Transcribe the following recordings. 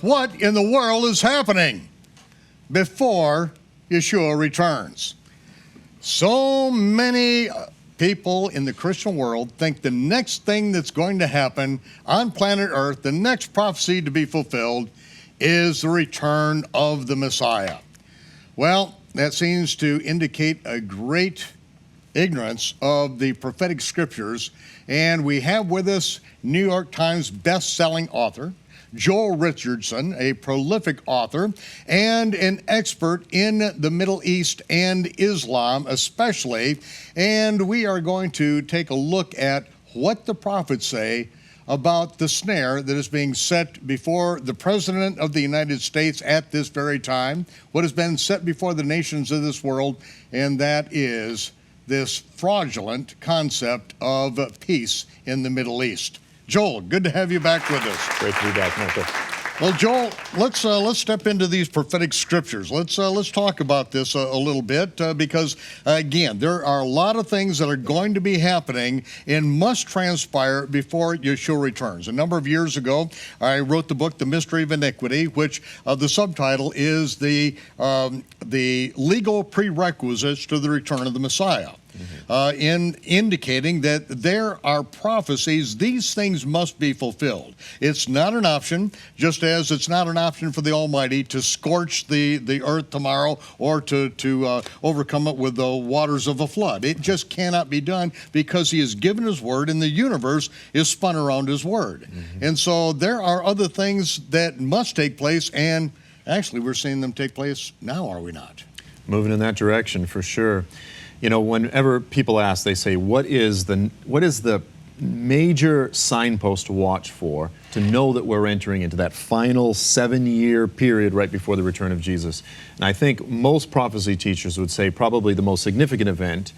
what in the world is happening before Yeshua returns. So many people in the Christian world think the next thing that's going to happen on planet Earth, the next prophecy to be fulfilled, is the return of the Messiah. Well, that seems to indicate a great ignorance of the prophetic scriptures, and we have with us New York Times best-selling author, Joel Richardson, a prolific author and an expert in the Middle East and Islam especially, and we are going to take a look at what the prophets say about the snare that is being set before the President of the United States at this very time, what has been set before the nations of this world, and that is this fraudulent concept of peace in the Middle East. Joel, good to have you back with us. Great to be back, Michael. Well, Joel, let's step into these prophetic scriptures. Let's talk about this a little bit because, again, there are a lot of things that are going to be happening and must transpire before Yeshua returns. A number of years ago, I wrote the book, The Mystery of Iniquity, which the subtitle is the legal prerequisites to the return of the Messiah. In indicating that there are prophecies, these things must be fulfilled. It's not an option, just as it's not an option for the Almighty to scorch the earth tomorrow or to overcome it with the waters of a flood. It just cannot be done because He has given His word and the universe is spun around His word. And so there are other things that must take place, and actually we're seeing them take place now, are we not? Moving in that direction for sure. You know, whenever people ask, they say, what is the major signpost to watch for to know that we're entering into that final 7-year period right before the return of Jesus? And I think most prophecy teachers would say probably the most significant event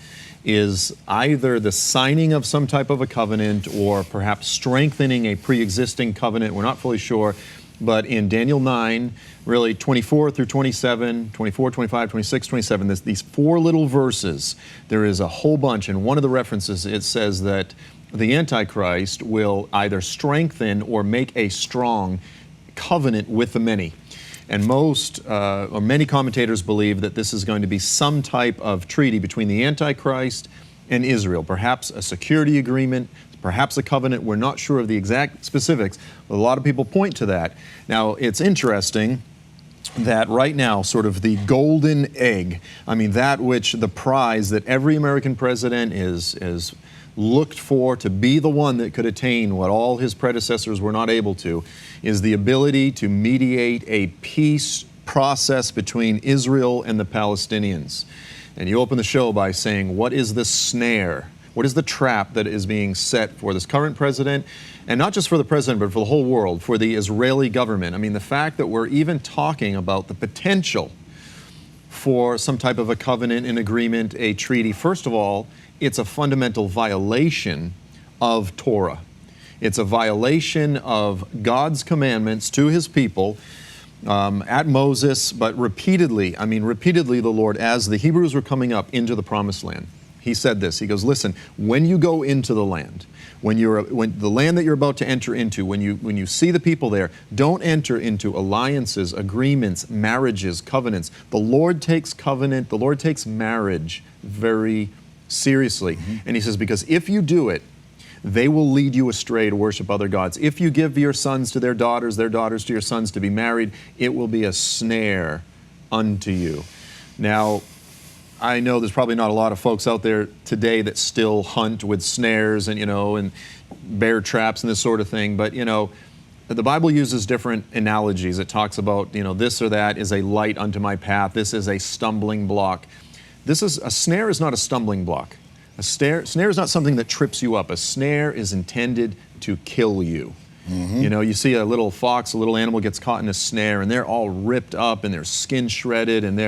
is either the signing of some type of a covenant or perhaps strengthening a pre-existing covenant. We're not fully sure. But in Daniel 9, really 24 through 27, 24, 25, 26, 27, these 4 little verses, there is a whole bunch. And one of the references, it says that the Antichrist will either strengthen or make a strong covenant with the many. And many commentators believe that this is going to be some type of treaty between the Antichrist and Israel, perhaps a security agreement, perhaps a covenant. We're not sure of the exact specifics, but a lot of people point to that. Now, it's interesting that right now, sort of the golden egg, I mean, that which the prize that every American president is looked for to be the one that could attain what all his predecessors were not able to, is the ability to mediate a peace process between Israel and the Palestinians. And you open the show by saying, what is the snare? What is the trap that is being set for this current president? And not just for the president, but for the whole world, for the Israeli government. I mean, the fact that we're even talking about the potential for some type of a covenant, an agreement, a treaty. First of all, it's a fundamental violation of Torah. It's a violation of God's commandments to His people at Moses, but repeatedly the Lord, as the Hebrews were coming up into the Promised Land, He said this. He goes, listen, when you go into the land, when the land that you're about to enter into, when you see the people there, don't enter into alliances, agreements, marriages, covenants. The Lord takes covenant, the Lord takes marriage very seriously. And He says, because if you do it, they will lead you astray to worship other gods. If you give your sons to their daughters to your sons to be married, it will be a snare unto you. Now, I know there's probably not a lot of folks out there today that still hunt with snares and, and bear traps and this sort of thing. But, the Bible uses different analogies. It talks about, this or that is a light unto my path. This is a stumbling block. A snare is not a stumbling block. A snare is not something that trips you up. A snare is intended to kill you. You see a little fox, a little animal gets caught in a snare, and they're all ripped up and their skin shredded, and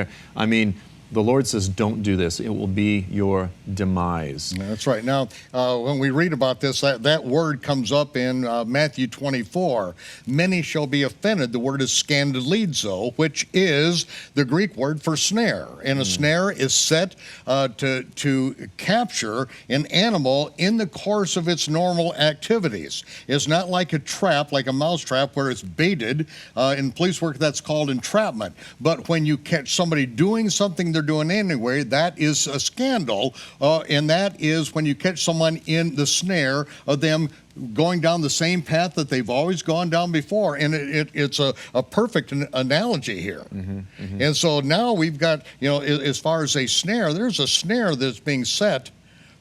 the Lord says, don't do this. It will be your demise. That's right. Now, when we read about this, that word comes up in Matthew 24. Many shall be offended. The word is scandalizo, which is the Greek word for snare. And a snare is set to capture an animal in the course of its normal activities. It's not like a trap, like a mouse trap, where it's baited. In police work, that's called entrapment. But when you catch somebody doing something they're doing anyway, that is a scandal, and that is when you catch someone in the snare of them going down the same path that they've always gone down before. And it's a perfect analogy here. And so now we've got, as far as a snare, there's a snare that's being set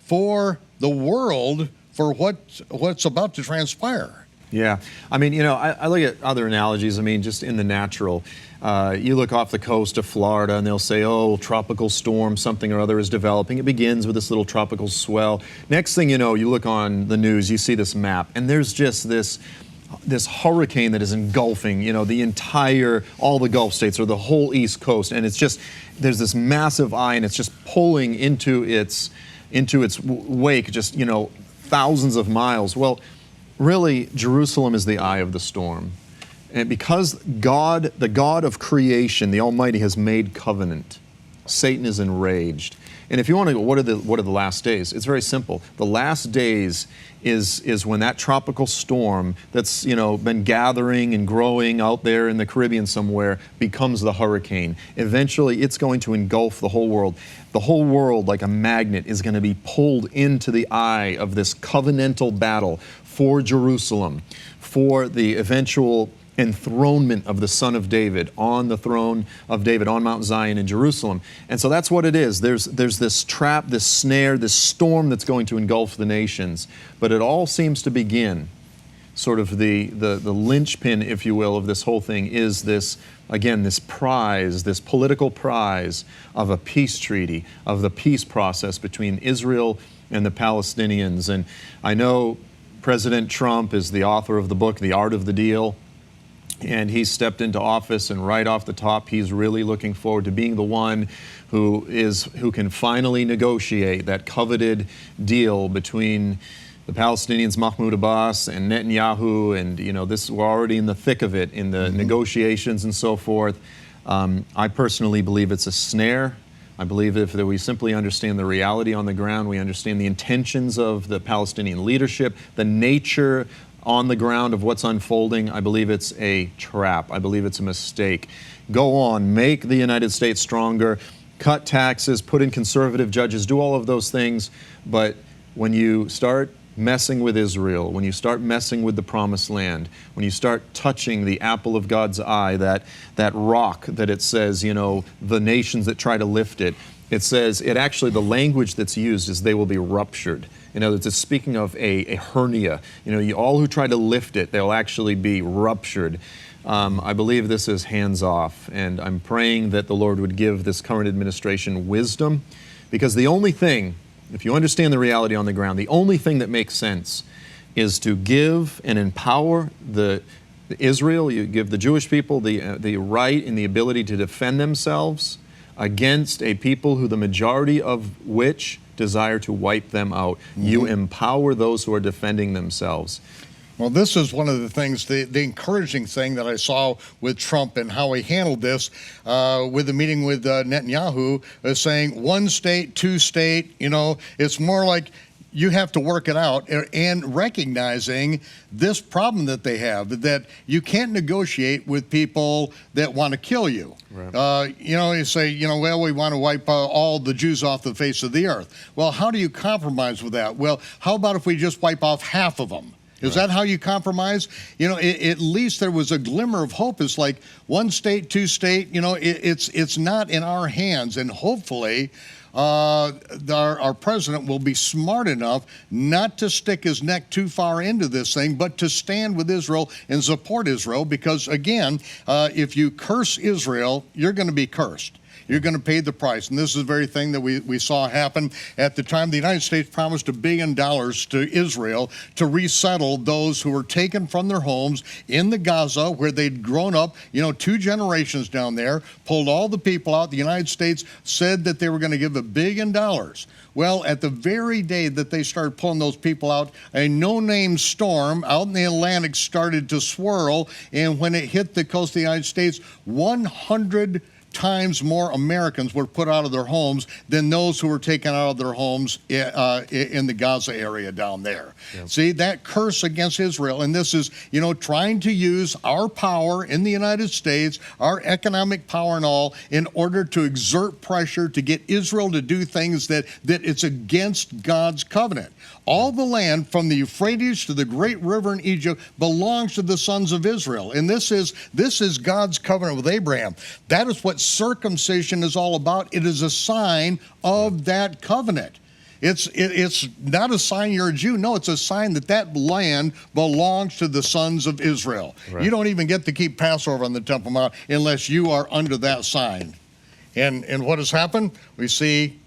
for the world for what's about to transpire. Yeah. I mean, I look at other analogies. I mean, just in the natural. You look off the coast of Florida and they'll say, oh, tropical storm, something or other is developing. It begins with this little tropical swell. Next thing you know, you look on the news, you see this map, and there's just this hurricane that is engulfing, all the Gulf states or the whole East Coast. And it's just, there's this massive eye and it's just pulling into its wake, just, thousands of miles. Well, really, Jerusalem is the eye of the storm. And because God, the God of creation, the Almighty, has made covenant, Satan is enraged. And if you want to go, what are the last days? It's very simple. The last days is when that tropical storm that's been gathering and growing out there in the Caribbean somewhere becomes the hurricane. Eventually, it's going to engulf the whole world. The whole world, like a magnet, is going to be pulled into the eye of this covenantal battle for Jerusalem, for the eventual enthronement of the Son of David on the throne of David on Mount Zion in Jerusalem. And so that's what it is. There's this trap, this snare, this storm that's going to engulf the nations. But it all seems to begin, sort of the linchpin, if you will, of this whole thing is this, again, this prize, this political prize of a peace treaty, of the peace process between Israel and the Palestinians. And I know President Trump is the author of the book, The Art of the Deal. And he stepped into office, and right off the top, he's really looking forward to being the one who can finally negotiate that coveted deal between the Palestinians, Mahmoud Abbas, and Netanyahu. And we're already in the thick of it, in the negotiations and so forth. I personally believe it's a snare. I believe if we simply understand the reality on the ground, we understand the intentions of the Palestinian leadership, the nature on the ground of what's unfolding, I believe it's a trap. I believe it's a mistake. Go on, make the United States stronger, cut taxes, put in conservative judges, do all of those things. But when you start messing with Israel, when you start messing with the Promised Land, when you start touching the apple of God's eye, that rock that it says, the nations that try to lift it, it says, the language that's used is they will be ruptured. In other words, it's speaking of a hernia. All who try to lift it, they'll actually be ruptured. I believe this is hands off, and I'm praying that the Lord would give this current administration wisdom, because the only thing, if you understand the reality on the ground, the only thing that makes sense is to give and empower Israel, you give the Jewish people the right and the ability to defend themselves against a people who the majority of which desire to wipe them out. You empower those who are defending themselves. Well, this is one of the things, the encouraging thing that I saw with Trump and how he handled this with the meeting with Netanyahu, saying one state, two state, it's more like you have to work it out, and recognizing this problem that they have, that you can't negotiate with people that want to kill you. Right. You say, well, we want to wipe all the Jews off the face of the earth. Well, how do you compromise with that? Well, how about if we just wipe off half of them? Is that how you compromise? At least there was a glimmer of hope. It's like one state, two state, it's not in our hands. And hopefully our president will be smart enough not to stick his neck too far into this thing, but to stand with Israel and support Israel. Because again, if you curse Israel, you're going to be cursed. You're going to pay the price. And this is the very thing that we saw happen at the time the United States promised $1 billion to Israel to resettle those who were taken from their homes in the Gaza, where they'd grown up, 2 generations down there, pulled all the people out. The United States said that they were going to give $1 billion. Well, at the very day that they started pulling those people out, a no-name storm out in the Atlantic started to swirl, and when it hit the coast of the United States, 100 times more Americans were put out of their homes than those who were taken out of their homes in the Gaza area down there. Yep. See, that curse against Israel, and this is, trying to use our power in the United States, our economic power and all, in order to exert pressure to get Israel to do things that it's against God's covenant. All the land from the Euphrates to the great river in Egypt belongs to the sons of Israel. And this is God's covenant with Abraham. That is what circumcision is all about. It is a sign of that covenant. It's not a sign you're a Jew. No, it's a sign that land belongs to the sons of Israel. Right. You don't even get to keep Passover on the Temple Mount unless you are under that sign. And what has happened? We see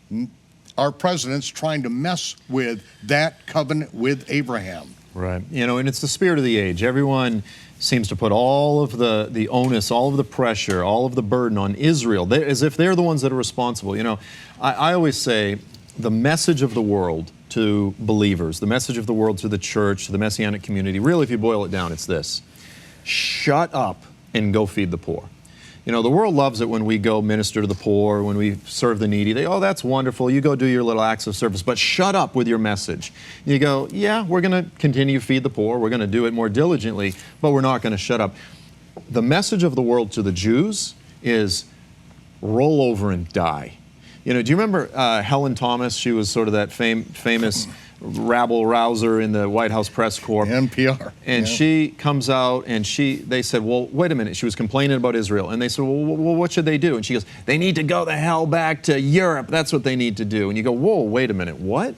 our president's trying to mess with that covenant with Abraham. Right. And it's the spirit of the age. Everyone seems to put all of the onus, all of the pressure, all of the burden on Israel, as if they're the ones that are responsible. I always say the message of the world to believers, the message of the world to the church, to the Messianic community, really, if you boil it down, it's this: shut up and go feed the poor. The world loves it when we go minister to the poor, when we serve the needy. That's wonderful. You go do your little acts of service, but shut up with your message. You go, yeah, we're going to continue to feed the poor. We're going to do it more diligently, but we're not going to shut up. The message of the world to the Jews is roll over and die. Do you remember Helen Thomas? She was sort of that famous rabble-rouser in the White House press corps. NPR. And she comes out and they said, well, wait a minute. She was complaining about Israel. And they said, well, what should they do? And she goes, they need to go the hell back to Europe. That's what they need to do. And you go, whoa, wait a minute, what?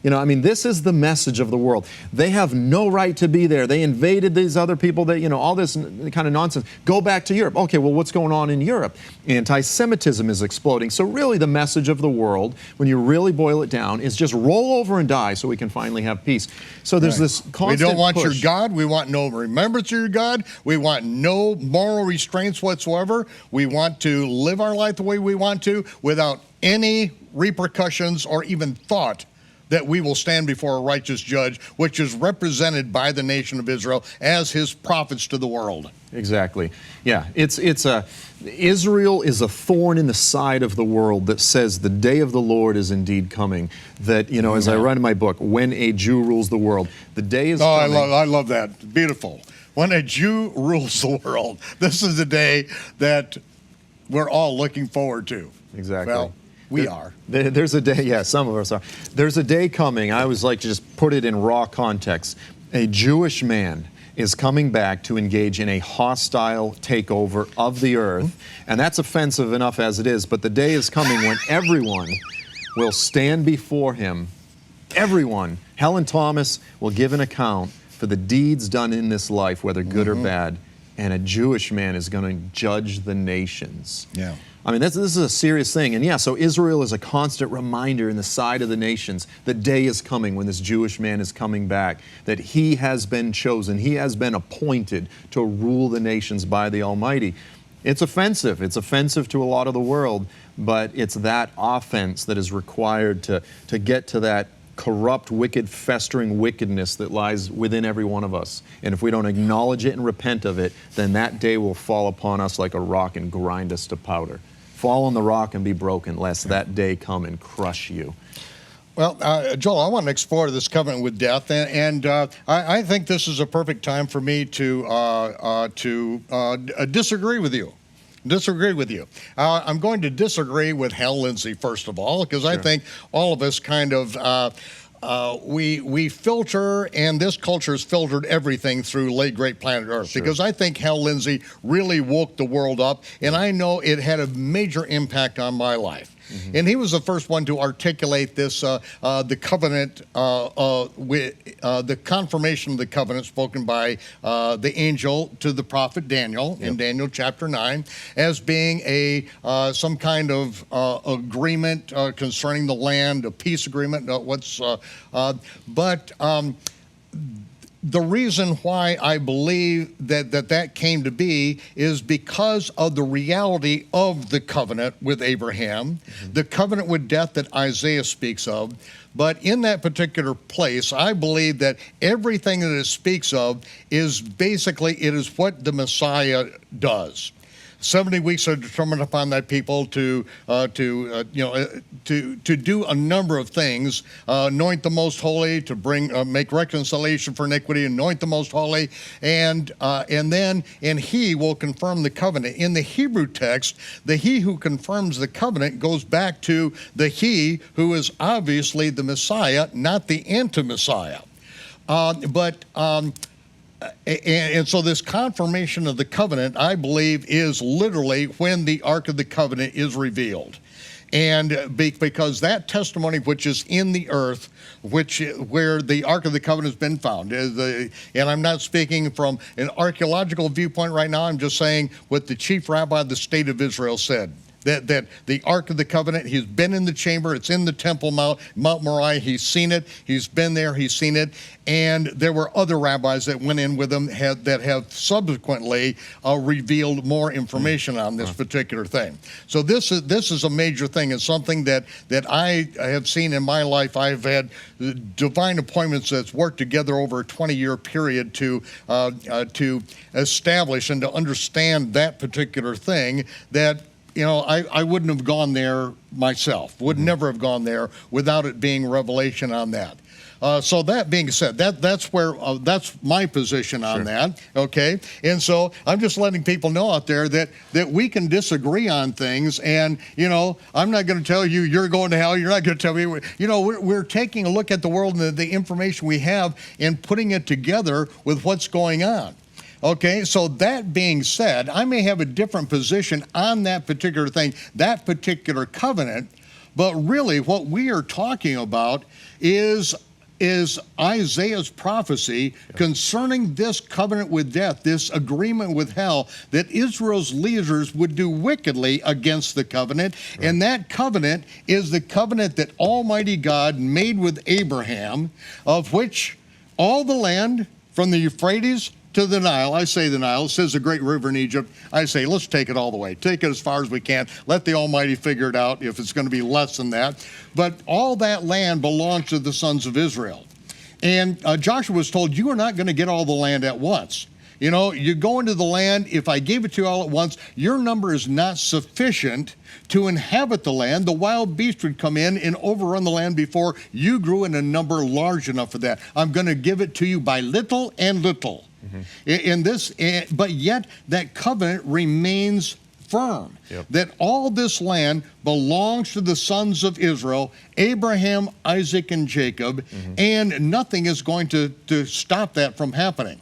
This is the message of the world. They have no right to be there. They invaded these other people, all this kind of nonsense. Go back to Europe. Okay, well, what's going on in Europe? Anti-Semitism is exploding. So really the message of the world, when you really boil it down, is just roll over and die so we can finally have peace. So there's this constant We don't want push. your God. We want no remembrance of your God. We want no moral restraints whatsoever. We want to live our life the way we want to without any repercussions or even thought that we will stand before a righteous judge, which is represented by the nation of Israel as his prophets to the world. Exactly. Yeah, Israel is a thorn in the side of the world that says the day of the Lord is indeed coming. That, as I write in my book, when a Jew rules the world, the day is coming. I love that. Beautiful. When a Jew rules the world. This is the day that we're all looking forward to. Exactly. Well, we are. There's a day, yeah, some of us are. There's a day coming, I always like to just put it in raw context. A Jewish man is coming back to engage in a hostile takeover of the earth. And that's offensive enough as it is, but the day is coming when everyone will stand before him. Everyone. Helen Thomas will give an account for the deeds done in this life, whether good or bad. And a Jewish man is going to judge the nations. Yeah. This is a serious thing. And yeah, so Israel is a constant reminder in the side of the nations. The day is coming when this Jewish man is coming back, that he has been chosen, he has been appointed to rule the nations by the Almighty. It's offensive. It's offensive to a lot of the world, but it's that offense that is required to get to that corrupt, wicked, festering wickedness that lies within every one of us. And if we don't acknowledge it and repent of it, then that day will fall upon us like a rock and grind us to powder. Fall on the rock and be broken, lest that day come and crush you. Well, Joel, I want to explore this covenant with death, and I think this is a perfect time for me to disagree with you. I'm going to disagree with Hal Lindsey, first of all, because I think all of us kind of, we filter, and this culture has filtered everything through late great planet Earth, because I think Hal Lindsey really woke the world up, and I know it had a major impact on my life. And he was the first one to articulate this, the covenant, the confirmation of the covenant spoken by the angel to the prophet Daniel in Daniel chapter 9 as being some kind of agreement concerning the land, a peace agreement. The reason why I believe that came to be is because of the reality of the covenant with Abraham, the covenant with death that Isaiah speaks of. But in that particular place, I believe that everything that it speaks of is basically, it is what the Messiah does. 70 weeks are determined upon that people to do a number of things, anoint the most holy, to make reconciliation for iniquity, anoint the most holy, and he will confirm the covenant. In the Hebrew text, the he who confirms the covenant goes back to the he who is obviously the Messiah, not the anti-Messiah. And so this confirmation of the covenant, I believe, is literally when the Ark of the Covenant is revealed. And because that testimony which is in the earth, where the Ark of the Covenant has been found, and I'm not speaking from an archaeological viewpoint right now, I'm just saying what the chief rabbi of the state of Israel said. That the Ark of the Covenant, he's been in the chamber, it's in the Temple Mount Moriah, he's seen it, he's been there, he's seen it, and there were other rabbis that went in with him that have subsequently revealed more information on this particular thing. So this is a major thing. It's something that I have seen in my life. I've had divine appointments that's worked together over a 20-year period to establish and to understand that particular thing that, I wouldn't have gone there myself, would never have gone there without it being revelation on that. So that being said, that's my position on that, okay? And so I'm just letting people know out there that we can disagree on things, and, I'm not going to tell you you're going to hell, you're not going to tell me, we're taking a look at the world and the information we have and putting it together with what's going on. Okay, so that being said, I may have a different position on that particular thing, that particular covenant, but really what we are talking about is Isaiah's prophecy concerning this covenant with death, this agreement with hell, that Israel's leaders would do wickedly against the covenant. Right. And that covenant is the covenant that Almighty God made with Abraham, of which all the land from the Euphrates to the Nile, I say the Nile, it says the great river in Egypt, I say let's take it all the way. Take it as far as we can. Let the Almighty figure it out if it's going to be less than that. But all that land belongs to the sons of Israel. And Joshua was told, you are not going to get all the land at once. You go into the land, if I gave it to you all at once, your number is not sufficient to inhabit the land. The wild beast would come in and overrun the land before you grew in a number large enough for that. I'm going to give it to you by little and little. But yet that covenant remains firm. Yep. That all this land belongs to the sons of Israel, Abraham, Isaac, and Jacob, and nothing is going to stop that from happening.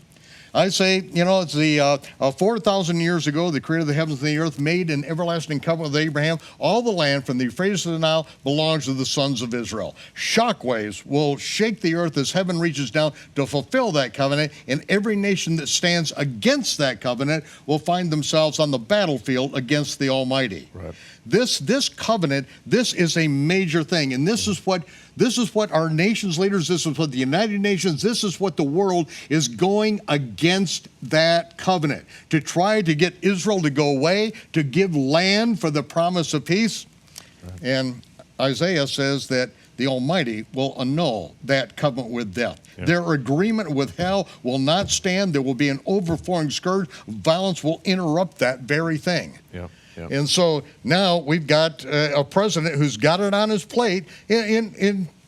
I say, it's the 4,000 years ago, the creator of the heavens and the earth made an everlasting covenant with Abraham. All the land from the Euphrates to the Nile belongs to the sons of Israel. Shockwaves will shake the earth as heaven reaches down to fulfill that covenant, and every nation that stands against that covenant will find themselves on the battlefield against the Almighty. Right. This covenant, this is a major thing, and this is what our nation's leaders, this is what the United Nations, this is what the world is going against that covenant, to try to get Israel to go away, to give land for the promise of peace. Right. And Isaiah says that the Almighty will annul that covenant with death. Yeah. Their agreement with hell will not stand. There will be an overflowing scourge. Violence will interrupt that very thing. Yeah. Yep. And so now we've got a president who's got it on his plate. We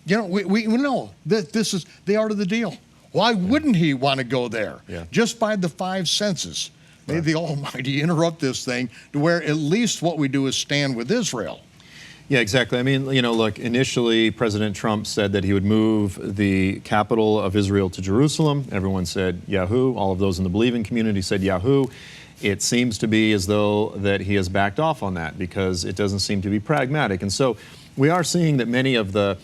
know that this is the art of the deal. Why wouldn't he want to go there? Yeah. Just by the five senses. May the Almighty interrupt this thing to where at least what we do is stand with Israel. Yeah, exactly. I mean, look, initially President Trump said that he would move the capital of Israel to Jerusalem. Everyone said, Yahoo. All of those in the believing community said, Yahoo. it seems to be as though that he has backed off on that because it doesn't seem to be pragmatic. And so we are seeing that many of the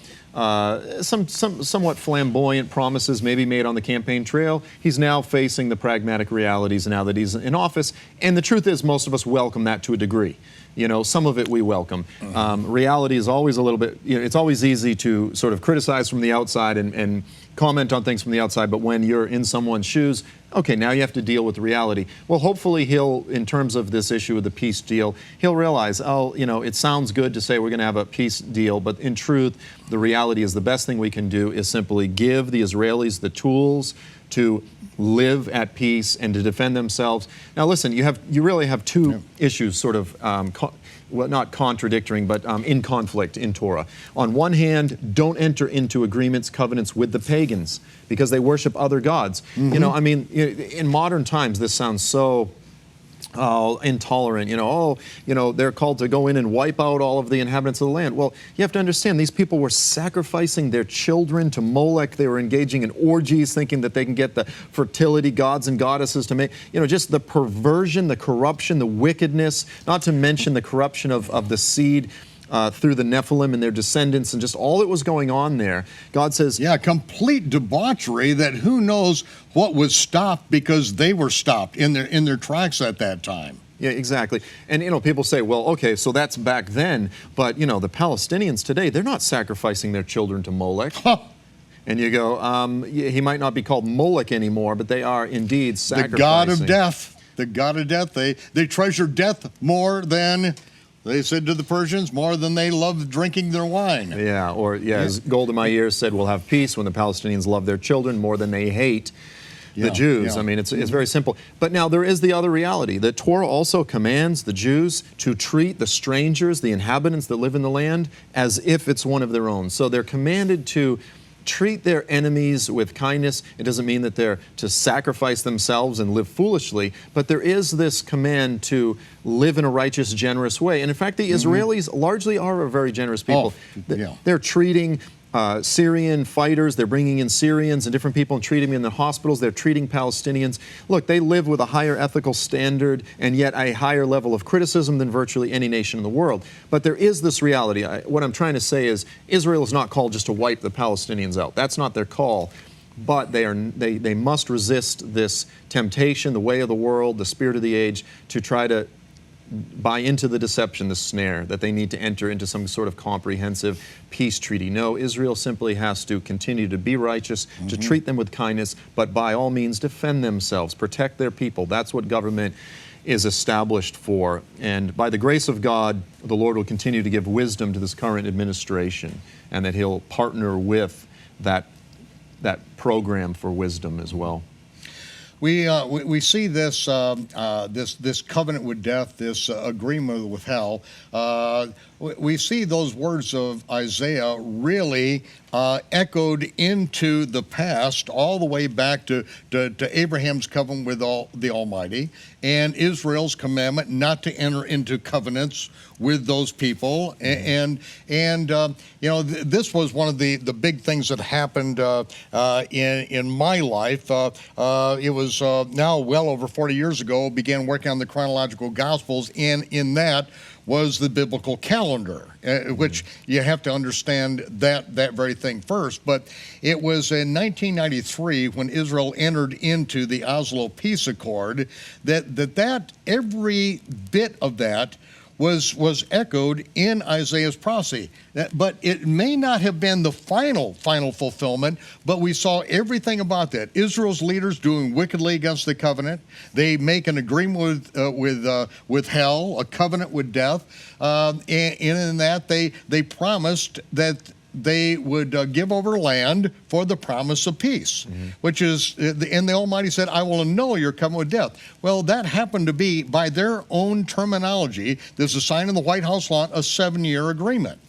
somewhat flamboyant promises maybe made on the campaign trail, he's now facing the pragmatic realities now that he's in office. And the truth is, most of us welcome that to a degree. You know, some of it we welcome. Reality is always a little bit, you know, it's always easy to sort of criticize from the outside and comment on things from the outside, but when you're in someone's shoes, okay, now you have to deal with reality. Well, hopefully he'll, in terms of this issue with the peace deal, he'll realize, oh, you know, it sounds good to say we're going to have a peace deal, but in truth, the reality is the best thing we can do is simply give the Israelis the tools to live at peace and to defend themselves. Now, listen, you really have two issues sort of, well, not contradicting, but in conflict in Torah. On one hand, don't enter into agreements, covenants with the pagans because they worship other gods. You know, I mean, in modern times, this sounds so intolerant, they're called to go in and wipe out all of the inhabitants of the land. Well, you have to understand, these people were sacrificing their children to Molech. They were engaging in orgies, thinking that they can get the fertility gods and goddesses to make, just the perversion, the corruption, the wickedness, not to mention the corruption of the seed through the Nephilim and their descendants and just all that was going on there. God says... Yeah, complete debauchery that who knows what was stopped because they were stopped in their tracks at that time. Yeah, exactly. And, people say, well, okay, so that's back then, but, the Palestinians today, they're not sacrificing their children to Molech. And you go, he might not be called Molech anymore, but they are indeed sacrificing. The god of death. The god of death. They treasure death more than... They said to the Persians, more than they loved drinking their wine. Yeah, as Gold in My Ears said, we'll have peace when the Palestinians love their children more than they hate the Jews. Yeah. I mean, it's very simple. But now there is the other reality. The Torah also commands the Jews to treat the strangers, the inhabitants that live in the land, as if it's one of their own. So they're commanded to treat their enemies with kindness. It doesn't mean that they're to sacrifice themselves and live foolishly, but there is this command to live in a righteous, generous way. And in fact, the Israelis largely are a very generous people. They're treating Syrian fighters, they're bringing in Syrians and different people and treating them in the hospitals. They're treating Palestinians. Look, they live with a higher ethical standard and yet a higher level of criticism than virtually any nation in the world. But there is this reality. What I'm trying to say is Israel is not called just to wipe the Palestinians out. That's not their call. But they must resist this temptation, the way of the world, the spirit of the age, to try to buy into the deception, the snare, that they need to enter into some sort of comprehensive peace treaty. No, Israel simply has to continue to be righteous, to treat them with kindness, but by all means defend themselves, protect their people. That's what government is established for. And by the grace of God, the Lord will continue to give wisdom to this current administration, and that He'll partner with that program for wisdom as well. We see this this covenant with death, this agreement with hell. We see those words of Isaiah really echoed into the past, all the way back to Abraham's covenant with the Almighty, and Israel's commandment not to enter into covenants with those people. And this was one of the big things that happened in my life. It was now well over 40 years ago, began working on the chronological Gospels, and in that was the biblical calendar, which you have to understand that very thing first. But it was in 1993 when Israel entered into the Oslo Peace Accord that every bit of that was echoed in Isaiah's prophecy. But it may not have been the final fulfillment, but we saw everything about that. Israel's leaders doing wickedly against the covenant. They make an agreement with hell, a covenant with death. And in that, they promised that they would give over land for the promise of peace, which is, and the Almighty said, I will annul your covenant with death. Well, that happened to be, by their own terminology, there's a sign in the White House lawn, a 7-year agreement.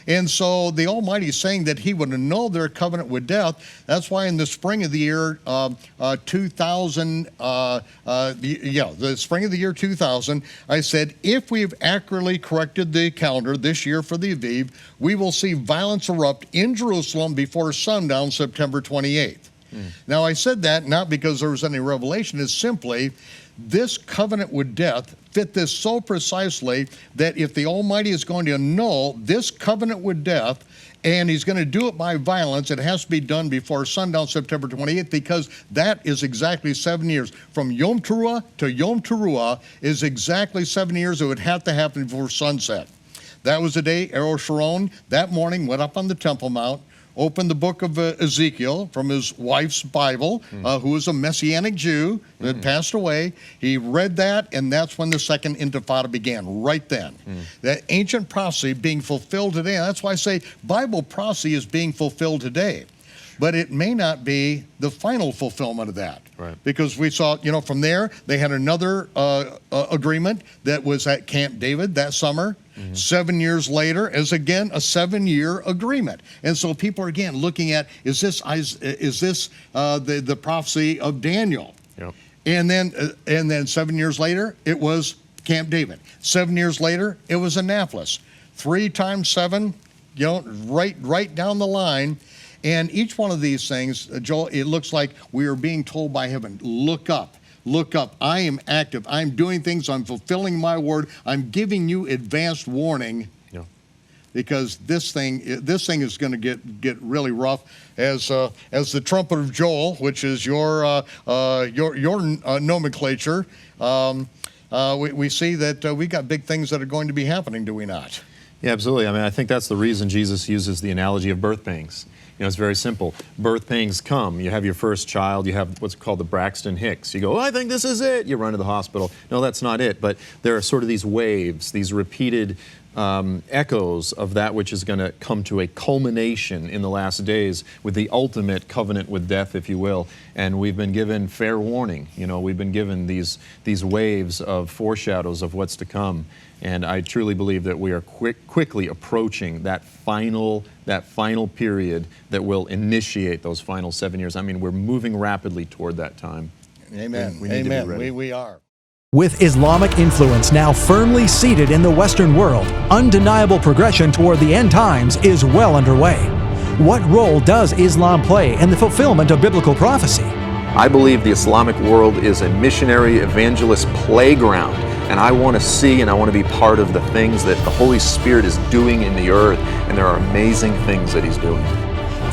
And so the Almighty is saying that He would annul their covenant with death. That's why in the spring of the year 2000, the spring of the year 2000, I said, if we've accurately corrected the calendar this year for the Aviv, we will see violence erupt in Jerusalem before sundown, September 28th. Now, I said that not because there was any revelation. It's simply this covenant with death fit this so precisely that if the Almighty is going to annul this covenant with death, and he's going to do it by violence, it has to be done before sundown, September 28th, because that is exactly 7 years. From Yom Teruah to Yom Teruah is exactly 7 years. It would have to happen before sunset. That was the day Aaron Sharon that morning went up on the Temple Mount, opened the book of Ezekiel from his wife's Bible, who was a Messianic Jew that passed away. He read that, and that's when the second Intifada began, right then. That ancient prophecy being fulfilled today. That's why I say Bible prophecy is being fulfilled today. But it may not be the final fulfillment of that. Right. Because we saw, from there, they had another agreement that was at Camp David that summer. 7 years later is again a 7-year agreement. And so people are again looking at, is this the prophecy of Daniel? Yep. And then 7 years later, it was Camp David. 7 years later, it was Annapolis. 3 times 7, right down the line. And each one of these things, Joel, it looks like we are being told by heaven, look up. Look up. I am active. I'm doing things. I'm fulfilling my word. I'm giving you advanced warning, because this thing is going to get really rough. As the trumpet of Joel, which is your nomenclature, we see that we got big things that are going to be happening. Do we not? Yeah, absolutely. I mean, I think that's the reason Jesus uses the analogy of birth pangs. It's very simple. Birth pangs come. You have your first child. You have what's called the Braxton Hicks. You go, I think this is it. You run to the hospital. No, that's not it. But there are sort of these waves, these repeated echoes of that which is going to come to a culmination in the last days with the ultimate covenant with death, if you will. And we've been given fair warning. We've been given these waves of foreshadows of what's to come. And I truly believe that we are quickly approaching that final period that will initiate those final 7 years. I mean, we're moving rapidly toward that time. Amen. We need to be ready. We are. With Islamic influence now firmly seated in the Western world, undeniable progression toward the end times is well underway. What role does Islam play in the fulfillment of biblical prophecy? I believe the Islamic world is a missionary evangelist playground, and I want to see and I want to be part of the things that the Holy Spirit is doing in the earth, and there are amazing things that He's doing.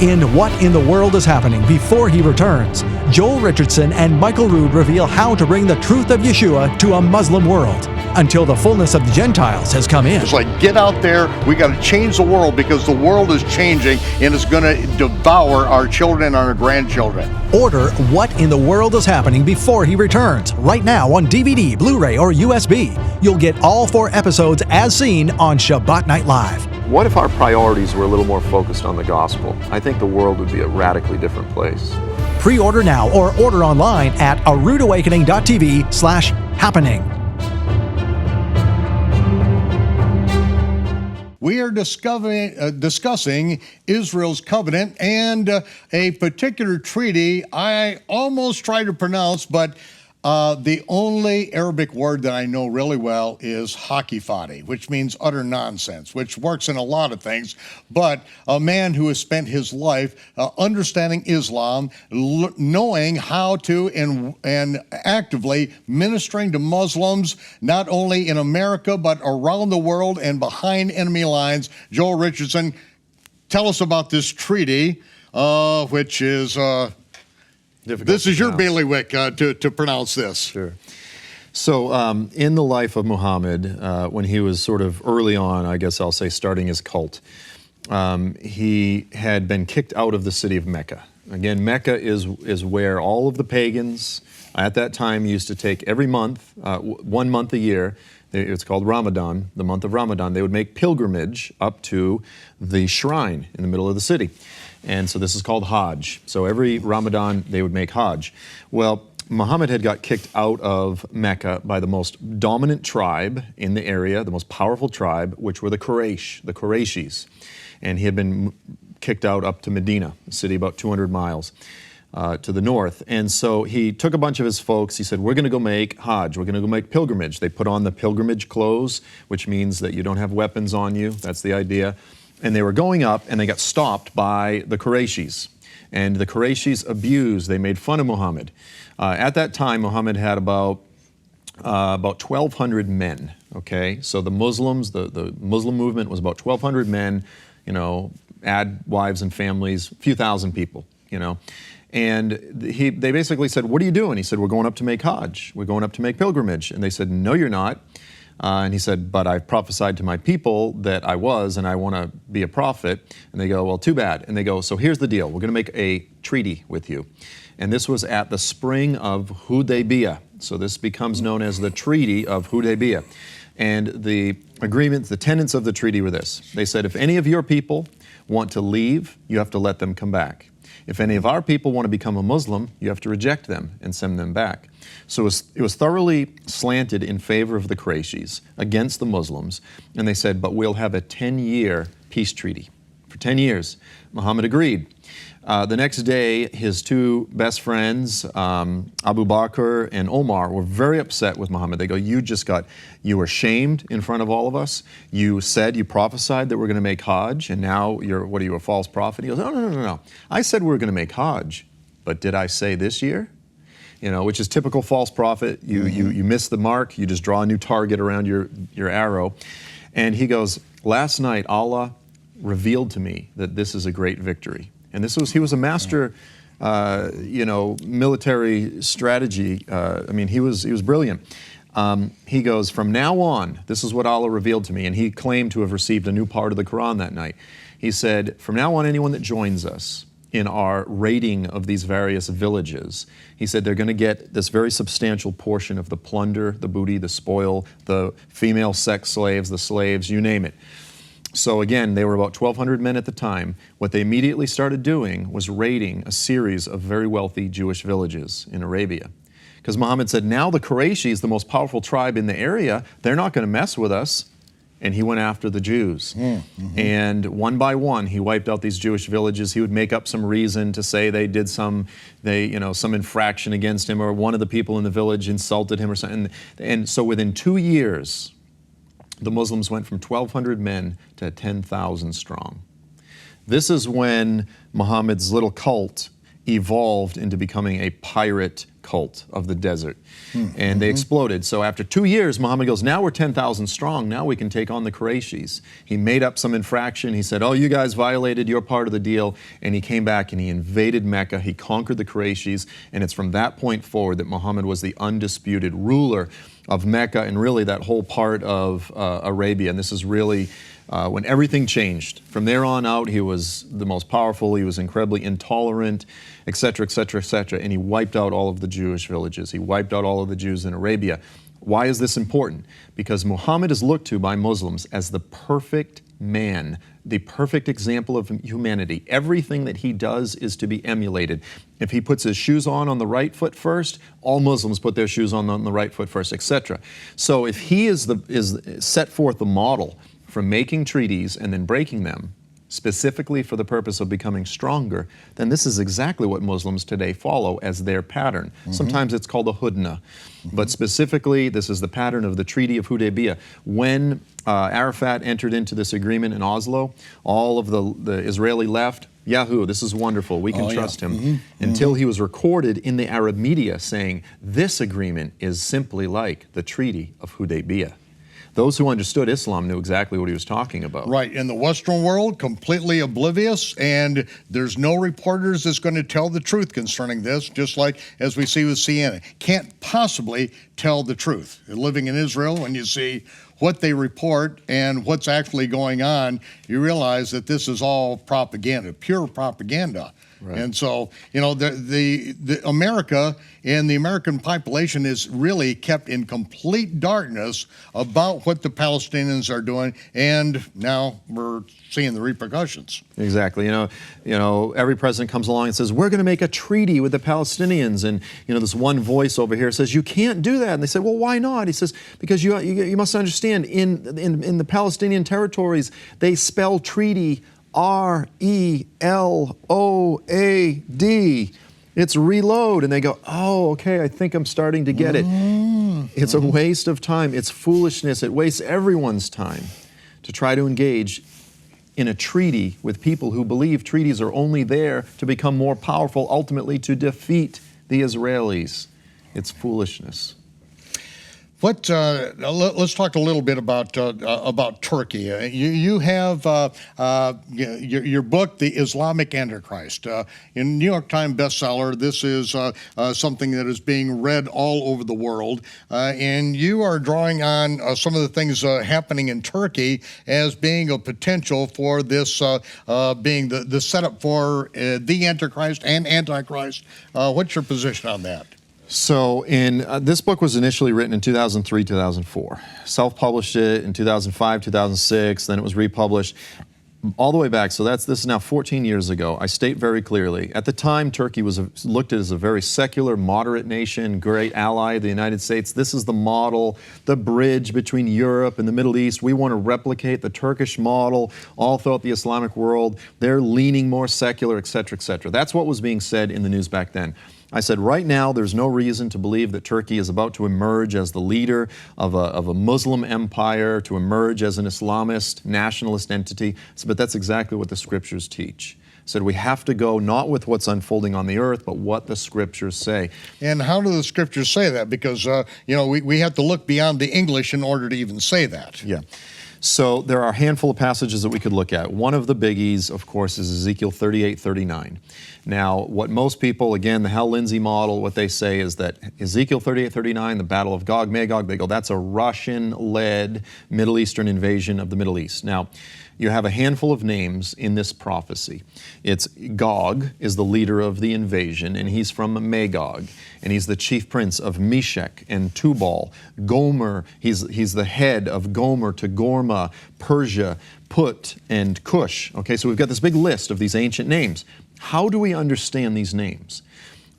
In What in the World is Happening Before He Returns, Joel Richardson and Michael Rood reveal how to bring the truth of Yeshua to a Muslim world until the fullness of the Gentiles has come in. It's like, get out there, we got to change the world, because the world is changing and it's going to devour our children and our grandchildren. Order What in the World is Happening Before He Returns right now on DVD, Blu-ray, or USB. You'll get all 4 episodes as seen on Shabbat Night Live. What if our priorities were a little more focused on the gospel? I think the world would be a radically different place. Pre-order now or order online at aroodawakening.tv/happening. We are discussing Israel's covenant and a particular treaty I almost try to pronounce, but the only Arabic word that I know really well is hakifati, which means utter nonsense, which works in a lot of things. But a man who has spent his life understanding Islam, knowing how to and actively ministering to Muslims, not only in America, but around the world and behind enemy lines. Joel Richardson, tell us about this treaty, which is... This is your bailiwick to pronounce this. Sure. So in the life of Muhammad, when he was sort of early on, I guess I'll say starting his cult, he had been kicked out of the city of Mecca. Again, Mecca is where all of the pagans at that time used to take every month, 1 month a year. It's called Ramadan, the month of Ramadan. They would make pilgrimage up to the shrine in the middle of the city. And so this is called Hajj. So every Ramadan, they would make Hajj. Well, Muhammad had got kicked out of Mecca by the most dominant tribe in the area, the most powerful tribe, which were the Qurayshis. And he had been kicked out up to Medina, a city about 200 miles to the north. And so he took a bunch of his folks. He said, we're going to go make Hajj. We're going to go make pilgrimage. They put on the pilgrimage clothes, which means that you don't have weapons on you. That's the idea. And they were going up, and they got stopped by the Qurayshis. And the Qurayshis abused, they made fun of Muhammad. At that time, Muhammad had about 1,200 men, okay? So the Muslims, the Muslim movement was about 1,200 men, add wives and families, a few thousand people, And they basically said, what are you doing? He said, we're going up to make Hajj. We're going up to make pilgrimage. And they said, no, you're not. And he said, but I've prophesied to my people that I was, and I want to be a prophet. And they go, well, too bad. And they go, so here's the deal. We're going to make a treaty with you. And this was at the spring of Hudaybiyah. So this becomes known as the Treaty of Hudaybiyah. And the agreements, the tenets of the treaty were this. They said, if any of your people want to leave, you have to let them come back. If any of our people want to become a Muslim, you have to reject them and send them back. So it was thoroughly slanted in favor of the Qurayshis against the Muslims. And they said, but we'll have a 10-year peace treaty. For 10 years, Muhammad agreed. The next day, his two best friends, Abu Bakr and Omar, were very upset with Muhammad. They go, you were shamed in front of all of us. You prophesied that we're going to make Hajj, and now what are you, a false prophet? He goes, no. I said we were going to make Hajj, but did I say this year? Which is typical false prophet. You miss the mark. You just draw a new target around your arrow. And he goes, last night Allah revealed to me that this is a great victory. And he was a master, military strategy. He was brilliant. He goes, from now on, this is what Allah revealed to me. And he claimed to have received a new part of the Quran that night. He said, from now on, anyone that joins us in our raiding of these various villages, he said they're going to get this very substantial portion of the plunder, the booty, the spoil, the female sex slaves, the slaves, you name it. So again, they were about 1,200 men at the time. What they immediately started doing was raiding a series of very wealthy Jewish villages in Arabia. Because Muhammad said, now the Qurayshis, the most powerful tribe in the area, they're not going to mess with us. And he went after the Jews. And one by one, he wiped out these Jewish villages. He would make up some reason to say they did some infraction against him, or one of the people in the village insulted him or something. And so within 2 years, the Muslims went from 1,200 men to 10,000 strong. This is when Muhammad's little cult evolved into becoming a pirate cult of the desert. And they exploded. So after 2 years, Muhammad goes, now we're 10,000 strong. Now we can take on the Qurayshis. He made up some infraction. He said, oh, you guys violated your part of the deal. And he came back and he invaded Mecca. He conquered the Qurayshis. And it's from that point forward that Muhammad was the undisputed ruler of Mecca and really that whole part of Arabia. And this is really when everything changed. From there on out, he was the most powerful. He was incredibly intolerant, etc., etc., etc. And he wiped out all of the Jewish villages. He wiped out all of the Jews in Arabia. Why is this important? Because Muhammad is looked to by Muslims as the perfect man, the perfect example of humanity. Everything that he does is to be emulated. If he puts his shoes on the right foot first, all Muslims put their shoes on the right foot first, etc. So if he is set forth the model for making treaties and then breaking them, specifically for the purpose of becoming stronger, then this is exactly what Muslims today follow as their pattern. Sometimes it's called a hudna, but specifically this is the pattern of the Treaty of Hudaybiyah. When Arafat entered into this agreement in Oslo, all of the Israeli left, Yahoo, this is wonderful, we can trust him, until he was recorded in the Arab media saying, this agreement is simply like the Treaty of Hudaybiyah. Those who understood Islam knew exactly what he was talking about. Right. In the Western world, completely oblivious, and there's no reporters that's going to tell the truth concerning this, just like as we see with CNN. Can't possibly tell the truth. Living in Israel, when you see what they report and what's actually going on, you realize that this is all propaganda, pure propaganda. Right. And so, the America and the American population is really kept in complete darkness about what the Palestinians are doing, and now we're seeing the repercussions. Exactly. Every president comes along and says, we're going to make a treaty with the Palestinians, and this one voice over here says, you can't do that. And they say, well, why not? He says, because you must understand, in the Palestinian territories, they spell treaty R-E-L-O-A-D. It's reload. And they go, oh, okay, I think I'm starting to get it. It's a waste of time. It's foolishness. It wastes everyone's time to try to engage in a treaty with people who believe treaties are only there to become more powerful, ultimately to defeat the Israelis. It's foolishness. Let's talk a little bit about Turkey. You have your book, The Islamic Antichrist, in New York Times bestseller. This is something that is being read all over the world, and you are drawing on some of the things happening in Turkey as being a potential for this being the setup for the Antichrist and Antichrist. What's your position on that? So this book was initially written in 2003, 2004. Self-published it in 2005, 2006, then it was republished all the way back. So this is now 14 years ago. I state very clearly, at the time Turkey was looked at as a very secular, moderate nation, great ally of the United States. This is the model, the bridge between Europe and the Middle East. We want to replicate the Turkish model all throughout the Islamic world. They're leaning more secular, et cetera, et cetera. That's what was being said in the news back then. I said, right now, there's no reason to believe that Turkey is about to emerge as the leader of a Muslim empire, to emerge as an Islamist, nationalist entity. But that's exactly what the scriptures teach. I said, we have to go not with what's unfolding on the earth, but what the scriptures say. And how do the scriptures say that? Because, we have to look beyond the English in order to even say that. Yeah. So there are a handful of passages that we could look at. One of the biggies, of course, is Ezekiel 38, 39. Now, what most people, again, the Hal Lindsey model, what they say is that Ezekiel 38, 39, the Battle of Gog, Magog, they go, that's a Russian-led Middle Eastern invasion of the Middle East. Now, you have a handful of names in this prophecy. It's Gog is the leader of the invasion, and he's from Magog, and he's the chief prince of Meshech and Tubal. Gomer, he's the head of Gomer to Gorma, Persia, Put, and Cush. Okay, so we've got this big list of these ancient names. How do we understand these names?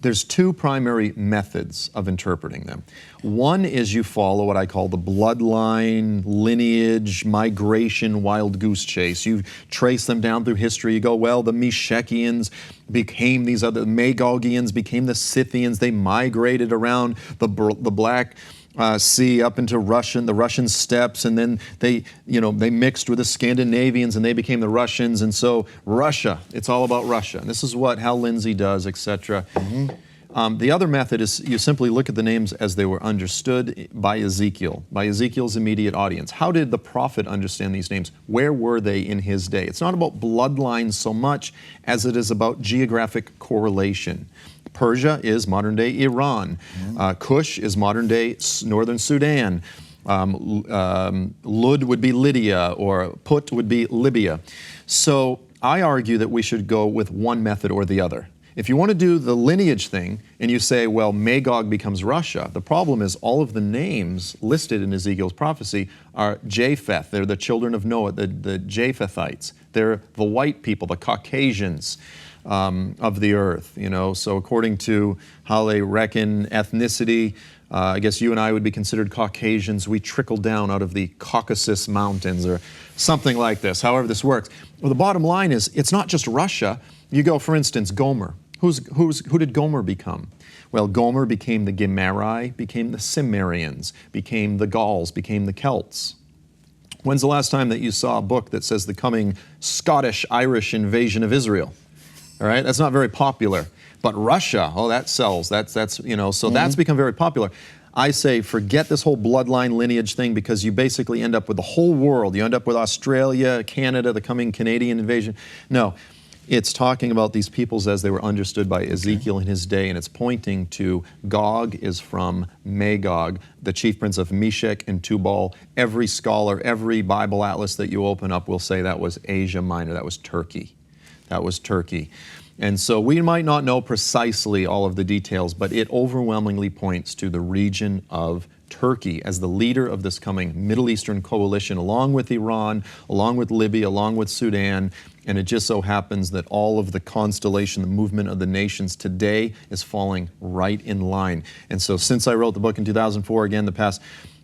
There's two primary methods of interpreting them. One is you follow what I call the bloodline, lineage, migration, wild goose chase. You trace them down through history. You go, well, the Meshechians became these other, Magogians became the Scythians. They migrated around the Black Sea up into the Russian steppes, and then they mixed with the Scandinavians and they became the Russians. And so Russia, it's all about Russia. And this is what Hal Lindsey does, etc. Mm-hmm. The other method is you simply look at the names as they were understood by Ezekiel, by Ezekiel's immediate audience. How did the prophet understand these names? Where were they in his day? It's not about bloodlines so much as it is about geographic correlation. Persia is modern-day Iran. Cush is modern-day northern Sudan. Lud would be Lydia, or Put would be Libya. So I argue that we should go with one method or the other. If you want to do the lineage thing, and you say, well, Magog becomes Russia, the problem is all of the names listed in Ezekiel's prophecy are Japheth. They're the children of Noah, the Japhethites. They're the white people, the Caucasians of the earth, So according to how they reckon ethnicity, I guess you and I would be considered Caucasians. We trickle down out of the Caucasus Mountains or something like this, however this works. Well, the bottom line is, it's not just Russia. You go, for instance, Gomer. Who did Gomer become? Well, Gomer became the Gemari, became the Cimmerians, became the Gauls, became the Celts. When's the last time that you saw a book that says the coming Scottish-Irish invasion of Israel? All right, that's not very popular. But Russia, oh, that sells. That's that's become very popular. I say forget this whole bloodline lineage thing, because you basically end up with the whole world. You end up with Australia, Canada, the coming Canadian invasion. No, it's talking about these peoples as they were understood by Ezekiel in his day, and it's pointing to Gog is from Magog, the chief prince of Meshech and Tubal. Every scholar, every Bible atlas that you open up will say that was Asia Minor, that was Turkey. That was Turkey. And so we might not know precisely all of the details, but it overwhelmingly points to the region of Turkey as the leader of this coming Middle Eastern coalition, along with Iran, along with Libya, along with Sudan. And it just so happens that all of the constellation, the movement of the nations today is falling right in line. And so since I wrote the book in 2004, again, the past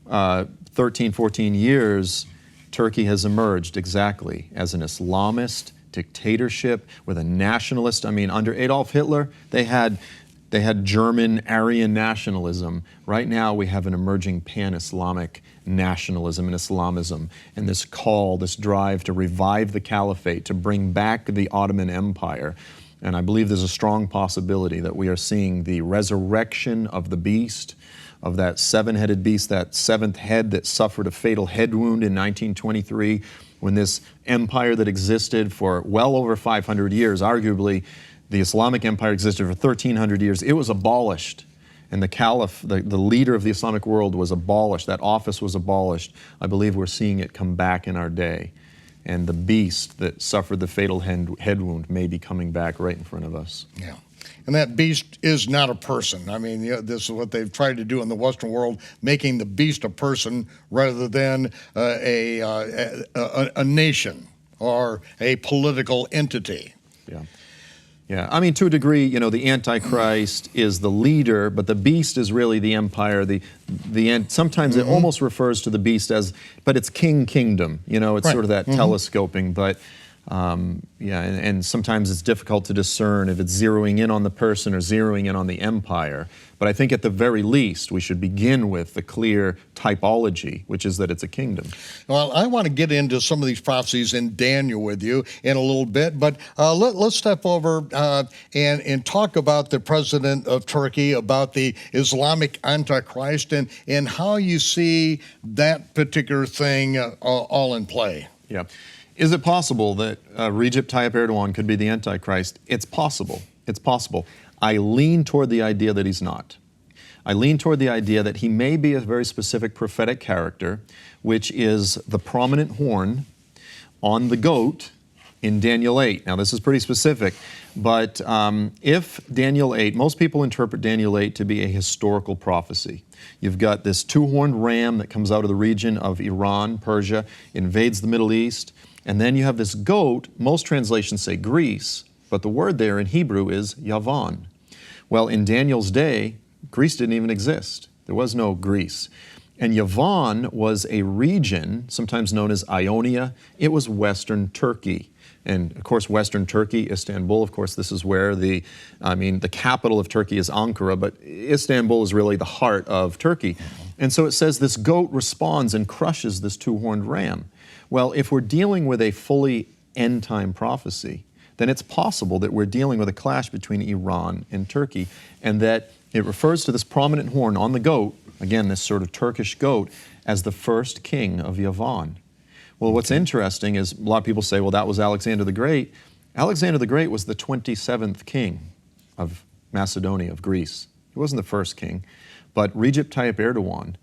13, 14 years, Turkey has emerged exactly as an Islamist dictatorship with a nationalist. I mean, under Adolf Hitler, they had They had German Aryan nationalism. Right now we have an emerging pan-Islamic nationalism and Islamism, and this call, this drive to revive the caliphate, to bring back the Ottoman Empire. And I believe there's a strong possibility that we are seeing the resurrection of the beast, of that seven-headed beast, that seventh head that suffered a fatal head wound in 1923, when this empire that existed for well over 500 years, arguably the Islamic Empire existed for 1,300 years, it was abolished. And the caliph, the leader of the Islamic world, was abolished. That office was abolished. I believe we're seeing it come back in our day. And the beast that suffered the fatal head wound may be coming back right in front of us. Yeah. And that beast is not a person. I mean, this is what they've tried to do in the Western world, making the beast a person rather than a nation or a political entity. Yeah. Yeah, I mean, to a degree, the Antichrist is the leader, but the beast is really the empire. Sometimes it almost refers to the beast as, but it's kingdom. It's right. Sort of that telescoping. But yeah, and sometimes it's difficult to discern if it's zeroing in on the person or zeroing in on the empire. But I think at the very least, we should begin with the clear typology, which is that it's a kingdom. Well, I want to get into some of these prophecies in Daniel with you in a little bit, but let's step over and talk about the president of Turkey, about the Islamic Antichrist, and how you see that particular thing all in play. Yeah. Is it possible that Recep Tayyip Erdogan could be the Antichrist? It's possible. It's possible. I lean toward the idea that he's not. I lean toward the idea that he may be a very specific prophetic character, which is the prominent horn on the goat in Daniel 8. Now, this is pretty specific, but if Daniel 8, most people interpret Daniel 8 to be a historical prophecy. You've got this two-horned ram that comes out of the region of Iran, Persia, invades the Middle East, and then you have this goat. Most translations say Greece, but the word there in Hebrew is Yavan. Well, in Daniel's day, Greece didn't even exist. There was no Greece. And Yavan was a region, sometimes known as Ionia. It was Western Turkey. And of course, Western Turkey, Istanbul, of course, this is where the capital of Turkey is Ankara, but Istanbul is really the heart of Turkey. And so it says this goat responds and crushes this two-horned ram. Well, if we're dealing with a fully end-time prophecy, then it's possible that we're dealing with a clash between Iran and Turkey, and that it refers to this prominent horn on the goat, again, this sort of Turkish goat, as the first king of Yavan. Well, what's interesting is a lot of people say, well, that was Alexander the Great. Alexander the Great was the 27th king of Macedonia, of Greece. He wasn't the first king, but Recep Tayyip Erdogan,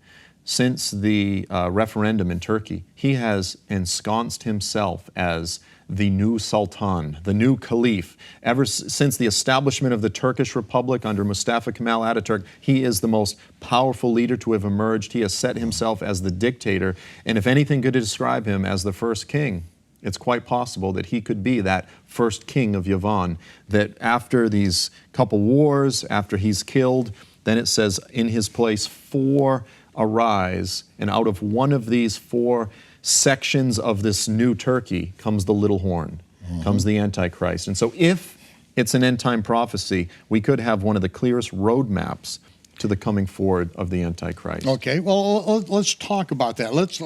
since the referendum in Turkey, he has ensconced himself as the new sultan, the new caliph. Ever since the establishment of the Turkish Republic under Mustafa Kemal Ataturk, he is the most powerful leader to have emerged. He has set himself as the dictator, and if anything could describe him as the first king, it's quite possible that he could be that first king of Yavan, that after these couple wars, after he's killed, then it says, in his place 4 arise, and out of one of these 4 sections of this new Turkey comes the little horn, comes the Antichrist. And so if it's an end-time prophecy, we could have one of the clearest roadmaps to the coming forward of the Antichrist. Okay, well, let's talk about that. Let's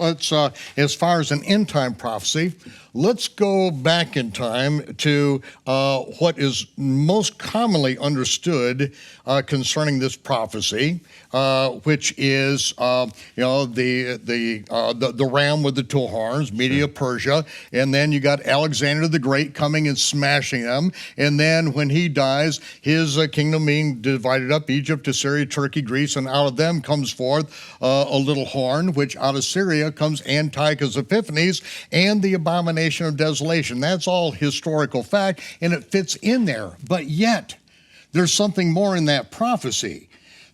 as far as an end-time prophecy, let's go back in time to what is most commonly understood concerning this prophecy, which is the ram with the 2 horns, Media, Persia, and then you got Alexander the Great coming and smashing them, and then when he dies, his kingdom being divided up, Egypt, Assyria, Turkey, Greece, and out of them comes forth a little horn, which out of Syria comes Antiochus Epiphanes and the abomination of desolation. That's all historical fact, and it fits in there. But yet, there's something more in that prophecy.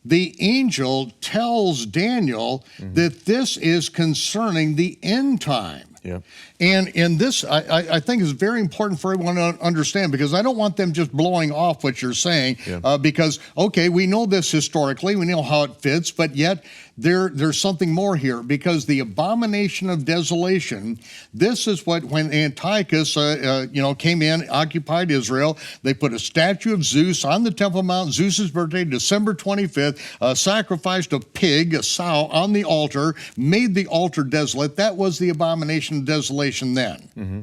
The angel tells Daniel that this is concerning the end time. Yeah. And this, I think, is very important for everyone to understand, because I don't want them just blowing off what you're saying, because, okay, we know this historically, we know how it fits, but yet there's something more here, because the abomination of desolation, this is what, when Antiochus, came in, occupied Israel, they put a statue of Zeus on the Temple Mount, Zeus's birthday, December 25th, sacrificed a pig, a sow, on the altar, made the altar desolate. That was the abomination of desolation then. Mm-hmm.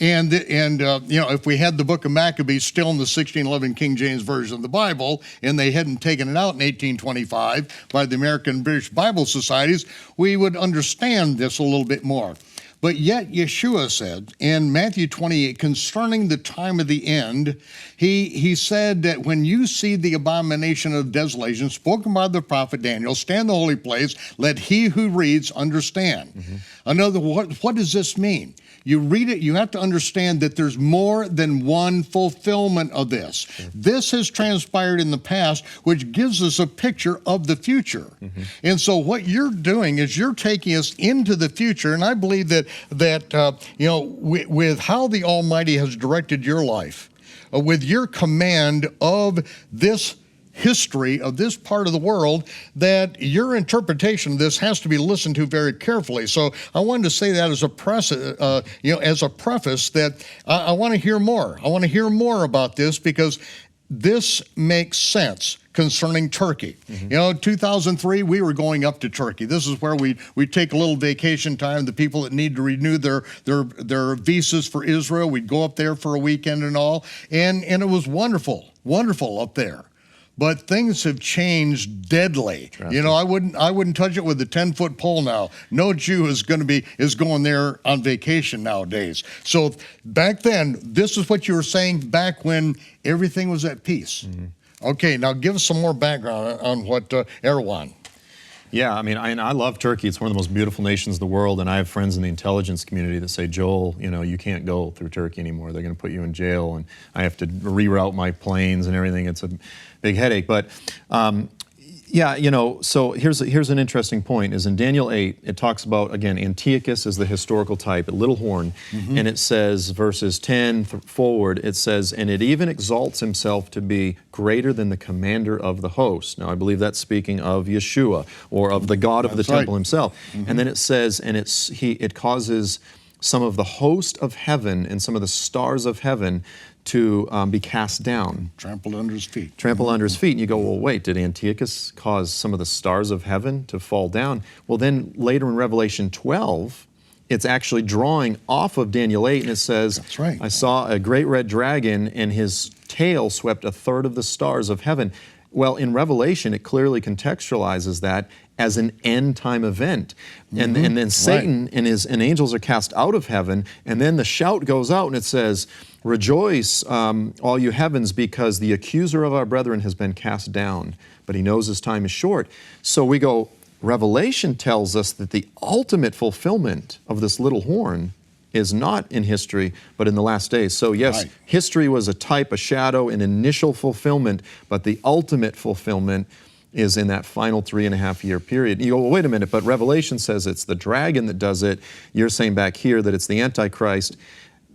And if we had the book of Maccabees still in the 1611 King James Version of the Bible, and they hadn't taken it out in 1825 by the American and British Bible Societies, we would understand this a little bit more. But yet Yeshua said in Matthew 28, concerning the time of the end, he said that when you see the abomination of desolation spoken by the prophet Daniel, stand in the holy place, let he who reads understand. Mm-hmm. Another, what does this mean? You read it, you have to understand that there's more than one fulfillment of this. Sure. This has transpired in the past, which gives us a picture of the future. Mm-hmm. And so what you're doing is you're taking us into the future, and I believe that with how the Almighty has directed your life, with your command of this history of this part of the world, that your interpretation of this has to be listened to very carefully. So I wanted to say that as a preface, that I want to hear more. I want to hear more about this, because this makes sense concerning Turkey. Mm-hmm. 2003, we were going up to Turkey. This is where we take a little vacation time. The people that need to renew their visas for Israel, we'd go up there for a weekend and all, and it was wonderful up there. But things have changed deadly. Drastic. I wouldn't touch it with a 10-foot pole now. No Jew is going there on vacation nowadays. So back then, this is what you were saying back when everything was at peace. Mm-hmm. Okay, now give us some more background on what Erwan. Yeah, I love Turkey. It's one of the most beautiful nations in the world, and I have friends in the intelligence community that say, Joel, you can't go through Turkey anymore. They're going to put you in jail, and I have to reroute my planes and everything. It's a big headache. But so here's an interesting point, is in Daniel 8, it talks about, again, Antiochus as the historical type, a little horn, mm-hmm. and it says, verses 10 forward, it says, and it even exalts himself to be greater than the commander of the host. Now, I believe that's speaking of Yeshua, or of the God of the temple himself. Mm-hmm. And then it says, and it causes some of the host of heaven and some of the stars of heaven to be cast down. Trampled under his feet. Trampled under his feet. And you go, well, wait, did Antiochus cause some of the stars of heaven to fall down? Well, then later in Revelation 12, it's actually drawing off of Daniel 8, and it says, that's right. I saw a great red dragon, and his tail swept a third of the stars of heaven. Well, in Revelation, it clearly contextualizes that as an end-time event. Mm-hmm. And then Satan and his angels are cast out of heaven, and then the shout goes out, and it says, rejoice, all you heavens, because the accuser of our brethren has been cast down, but he knows his time is short. So we go, Revelation tells us that the ultimate fulfillment of this little horn is not in history, but in the last days. So yes, history was a type, a shadow, an initial fulfillment, but the ultimate fulfillment is in that final 3.5-year period. You go, well, wait a minute, but Revelation says it's the dragon that does it. You're saying back here that it's the Antichrist.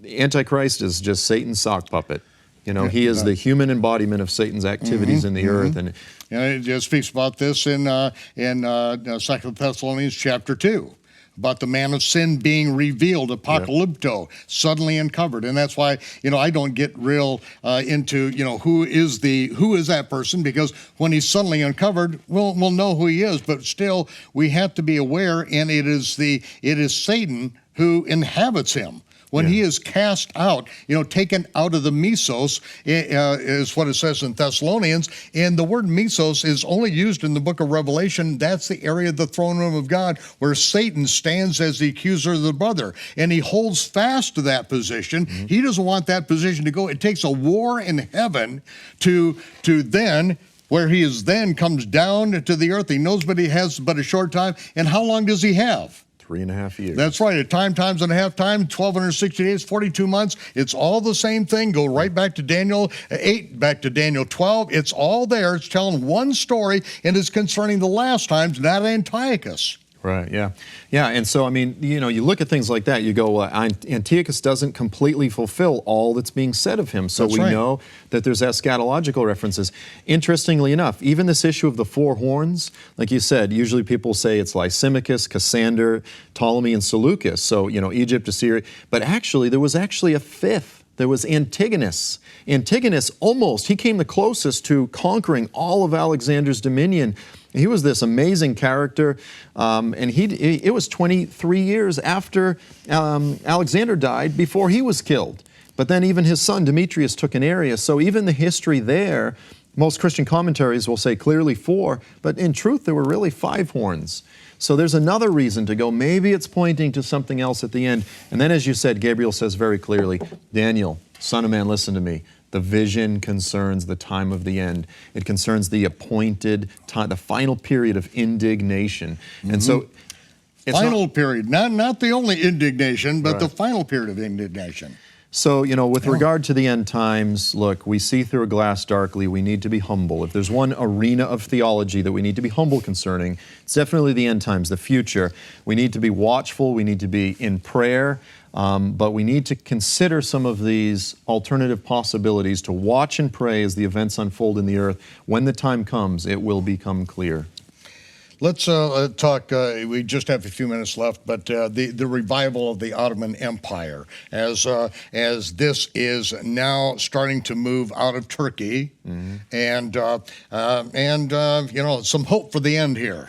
The Antichrist is just Satan's sock puppet. He is the human embodiment of Satan's activities in the earth. And it just speaks about this in 2 Thessalonians chapter 2. About the man of sin being revealed, apocalypto, suddenly uncovered. And that's why, I don't get real into, who is that person, because when he's suddenly uncovered, we'll know who he is, but still we have to be aware, and it is Satan who inhabits him. When he is cast out, taken out of the mesos, is what it says in Thessalonians. And the word mesos is only used in the book of Revelation. That's the area of the throne room of God where Satan stands as the accuser of the brother. And he holds fast to that position. Mm-hmm. He doesn't want that position to go. It takes a war in heaven to then, where he is then comes down to the earth. He knows but he has but a short time. And how long does he have? 3.5 years. That's right. A times and a half time, 1,260 days, 42 months. It's all the same thing. Go right back to Daniel 8, back to Daniel 12. It's all there. It's telling one story, and it's concerning the last times, not Antiochus. Right, yeah. Yeah, and so, I mean, you know, you look at things like that, you go, Antiochus doesn't completely fulfill all that's being said of him. So That's we right. know that there's eschatological references. Interestingly enough, even this issue of the four horns, like you said, usually people say it's Lysimachus, Cassander, Ptolemy, and Seleucus. So, you know, Egypt, Assyria. But actually, there was actually a fifth. There was Antigonus. Antigonus he came the closest to conquering all of Alexander's dominion. He was this amazing character, and it was 23 years after Alexander died before he was killed. But then even his son Demetrius took an area. So even the history there, most Christian commentaries will say clearly 4, but in truth there were really 5 horns. So there's another reason to go, maybe it's pointing to something else at the end. And then as you said, Gabriel says very clearly, Daniel, son of man, listen to me. The vision concerns the time of the end. It concerns the appointed time, the final period of indignation. And so it's Final period, not the only indignation, but Right. the final period of indignation. So, you know, with regard to the end times, look, we see through a glass darkly. We need to be humble. If there's one arena of theology that we need to be humble concerning, it's definitely the end times, the future. We need to be watchful. We need to be in prayer. But we need to consider some of these alternative possibilities to watch and pray as the events unfold in the earth. When the time comes, it will become clear. Let's talk, we just have a few minutes left, but the revival of the Ottoman Empire as this is now starting to move out of Turkey, and you know, some hope for the end here.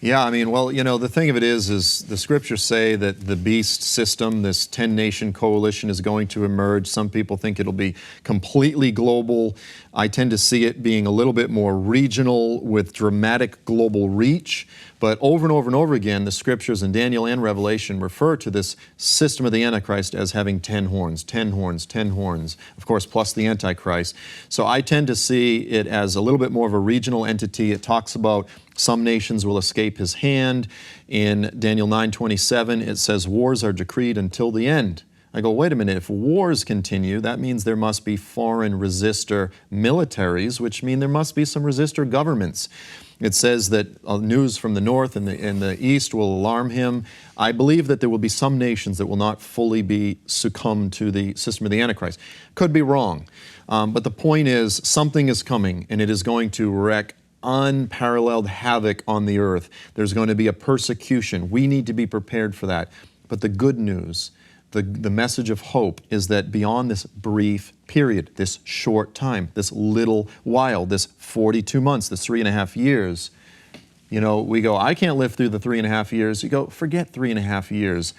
Yeah, I mean, well, you know, the thing of it is the scriptures say that the beast system, this 10-nation coalition, is going to emerge. Some people think it'll be completely global. I tend to see it being a little bit more regional with dramatic global reach. But over and over and over again, the scriptures in Daniel and Revelation refer to this system of the Antichrist as having 10 horns, 10 horns, 10 horns, of course, plus the Antichrist. So I tend to see it as a little bit more of a regional entity. It talks about some nations will escape his hand. In Daniel 9:27, it says wars are decreed until the end. I go, wait a minute, if wars continue, that means there must be foreign resistor militaries, which mean there must be some resistor governments. It says that news from the north and the east will alarm him. I believe that there will be some nations that will not fully be succumb to the system of the Antichrist. Could be wrong, but the point is something is coming, and it is going to wreak unparalleled havoc on the earth. There's going to be a persecution. We need to be prepared for that. But the good news, the message of hope is that beyond this brief period, this short time, this little while, this 42 months, this 3.5 years, you know, we go, I can't live through the 3.5 years. You go, forget 3.5 years.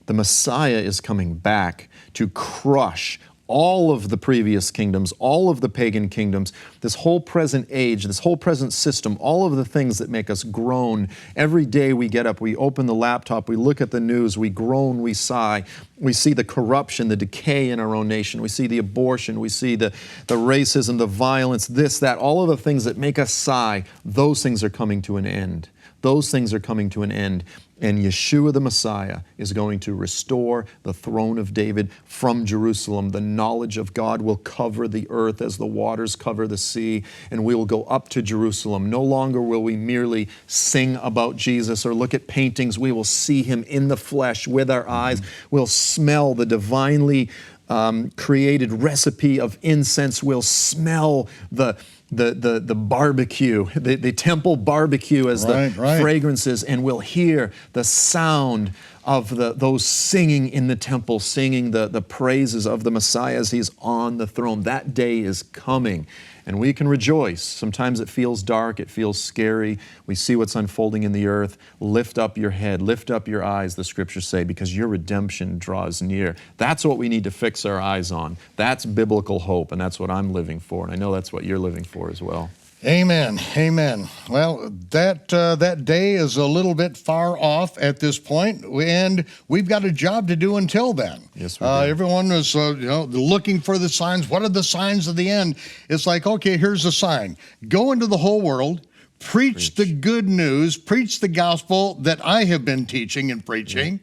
The Messiah is coming back to crush all of the previous kingdoms, all of the pagan kingdoms, this whole present age, this whole present system, all of the things that make us groan. Every day we get up, we open the laptop, we look at the news, we groan, we sigh. We see the corruption, the decay in our own nation. We see the abortion, we see the racism, the violence, this, that, all of the things that make us sigh. Those things are coming to an end. Those things are coming to an end. And Yeshua the Messiah is going to restore the throne of David from Jerusalem. The knowledge of God will cover the earth as the waters cover the sea, and we will go up to Jerusalem. No longer will we merely sing about Jesus or look at paintings. We will see him in the flesh with our eyes. We'll smell the divinely created recipe of incense. We'll smell the barbecue, the temple barbecue as the fragrances, and we'll hear the sound of those singing in the temple, singing the praises of the Messiah as he's on the throne. That day is coming, and we can rejoice. Sometimes it feels dark, it feels scary. We see what's unfolding in the earth. Lift up your head, lift up your eyes, the scriptures say, because your redemption draws near. That's what we need to fix our eyes on. That's biblical hope, and that's what I'm living for, and I know that's what you're living for as well. Amen. Amen. Well, that day is a little bit far off at this point, and we've got a job to do until then. Yes, we do. Everyone is looking for the signs. What are the signs of the end? It's like, okay, here's the sign. Go into the whole world, preach the good news, preach the gospel that I have been teaching and preaching,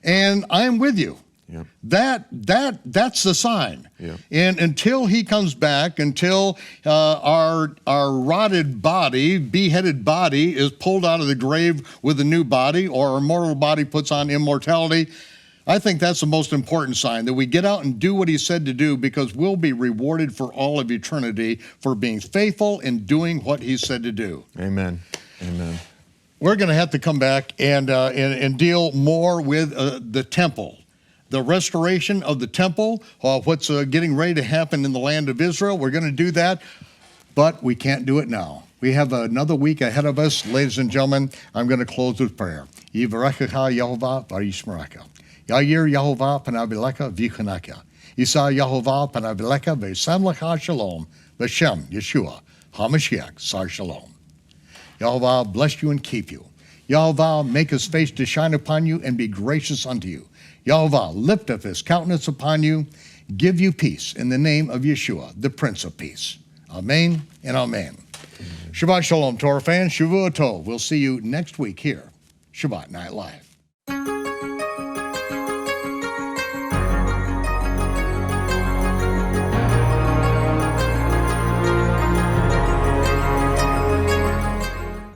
and I'm with you. Yep. That's the sign. Yep. And until he comes back, until our rotted body, beheaded body is pulled out of the grave with a new body, or our mortal body puts on immortality, I think that's the most important sign, that we get out and do what he said to do, because we'll be rewarded for all of eternity for being faithful and doing what he said to do. Amen. Amen. We're going to have to come back and deal more with the temple, the restoration of the temple, what's getting ready to happen in the land of Israel. We're going to do that, but we can't do it now. We have another week ahead of us. Ladies and gentlemen, I'm going to close with prayer. Yivarechecha Yehovah v'yishmerecha. Ya'ir Yehovah panav elecha v'yichanecha. Yisa Yehovah panav elecha v'yisam lecha shalom v'shem Yeshua HaMashiach Sar Shalom. Yehovah bless you and keep you. Yehovah make his face to shine upon you and be gracious unto you. Yehovah lift up his countenance upon you, give you peace in the name of Yeshua, the Prince of Peace. Amen and amen. Shabbat Shalom, Torah fans. Shavua Tov. We'll see you next week here, Shabbat Night Live.